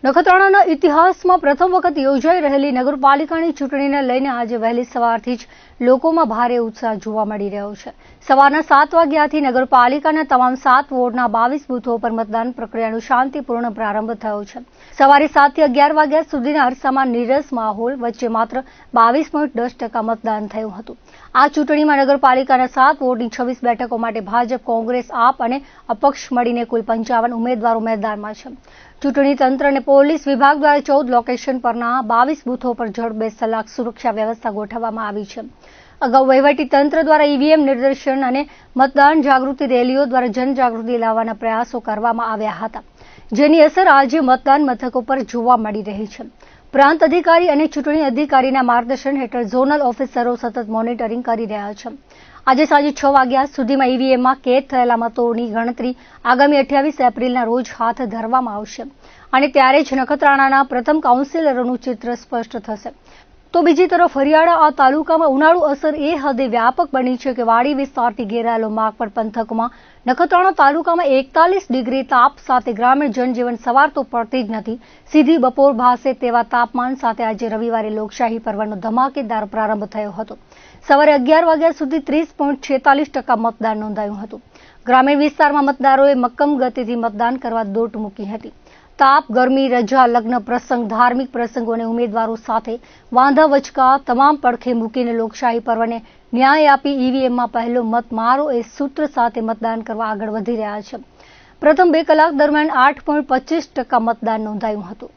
નખત્રાણાના ઇતિહાસમાં પ્રથમ વખત યોજાઈ રહેલી નગરપાલિકાની ચૂંટણીને લઈને આજે વહેલી સવારથી જ લોકોમાં ભારે ઉત્સાહ જોવા મળી રહ્યો છે. સવારના 7 વાગ્યાથી નગરપાલિકાના તમામ 7 વોર્ડના 22 બૂથો પર મતદાન પ્રક્રિયાનો શાંતિપૂર્ણ પ્રારંભ થયો છે. સવારે 7 થી 11 વાગ્યા સુધીના અરસામાં નીરસ માહોલ વચ્ચે માત્ર 22.10% મતદાન થયું હતું. આ ચૂંટણીમાં નગરપાલિકાના 7 વોર્ડની 26 બેઠકો માટે ભાજપ, કોંગ્રેસ, આપ અને અપક્ષ મળીને કુલ 55 ઉમેદવારો મેદાનમાં છે. ચૂંટણી તંત્ર અને પોલીસ વિભાગ દ્વારા 14 લોકેશન પરના 22 બૂથો પર જડ 2 કલાક સુરક્ષા વ્યવસ્થા ગોઠવવામાં આવી છે. અગાઉ વહીવટી તંત્ર દ્વારા ઈવીએમ નિદર્શન અને મતદાન જાગૃતિ રેલીઓ દ્વારા જનજાગૃતિ લાવવાના પ્રયાસો કરવામાં આવ્યા હતા, જેની અસર આજે મતદાન મથકો પર જોવા મળી રહી છે. પ્રાંત અધિકારી અને ચૂંટણી અધિકારીના માર્ગદર્શન હેઠળ ઝોનલ ઓફિસરો સતત મોનિટરિંગ કરી રહ્યા છે. આજે સાંજે 6 વાગ્યા સુધીમાં ઈવીએમમાં કેદ થયેલા મતોની ગણતરી આગામી 28 એપ્રિલના રોજ હાથ ધરવામાં આવશે અને ત્યારે જ નખત્રાણાના પ્રથમ કાઉન્સિલરોનું ચિત્ર સ્પષ્ટ થશે. તો બીજી તરફ હરિયાળા તાલુકામાં ઉનાળુ અસર એ હદે વ્યાપક બની છે કે વાડી વિસ્તારથી ઘેરાયેલો માગપર પંથકમાં નખત્રાણા તાલુકામાં 41 ડિગ્રી તાપ સાથે ગ્રામીણ જનજીવન સવાર તો પડતી જ નથી, સીધી બપોર ભાસે તેવા તાપમાન સાથે આજે રવિવારે લોકશાહી પર્વનો ધમાકેદાર પ્રારંભ થયો હતો. સવારે 11 વાગ્યા સુધી 30.46% મતદાન નોંધાયું હતું. ગ્રામીણ વિસ્તારમાં મતદારોએ મક્કમ ગતિથી મતદાન કરવા દોટ મૂકી હતી. તાપ, ગરમી, રજા, લગ્ન પ્રસંગ, ધાર્મિક પ્રસંગો અને ઉમેદવારો સાથે વાંધા વચકા તમામ પડખે મૂકીને લોકશાહી પર્વને ન્યાય આપી ઈવીએમમાં પહેલો મત મારો એ સૂત્ર સાથે મતદાન કરવા આગળ વધી રહ્યા છે. પ્રથમ 2 કલાક દરમિયાન 8.25% મતદાન નોંધાયું હતું.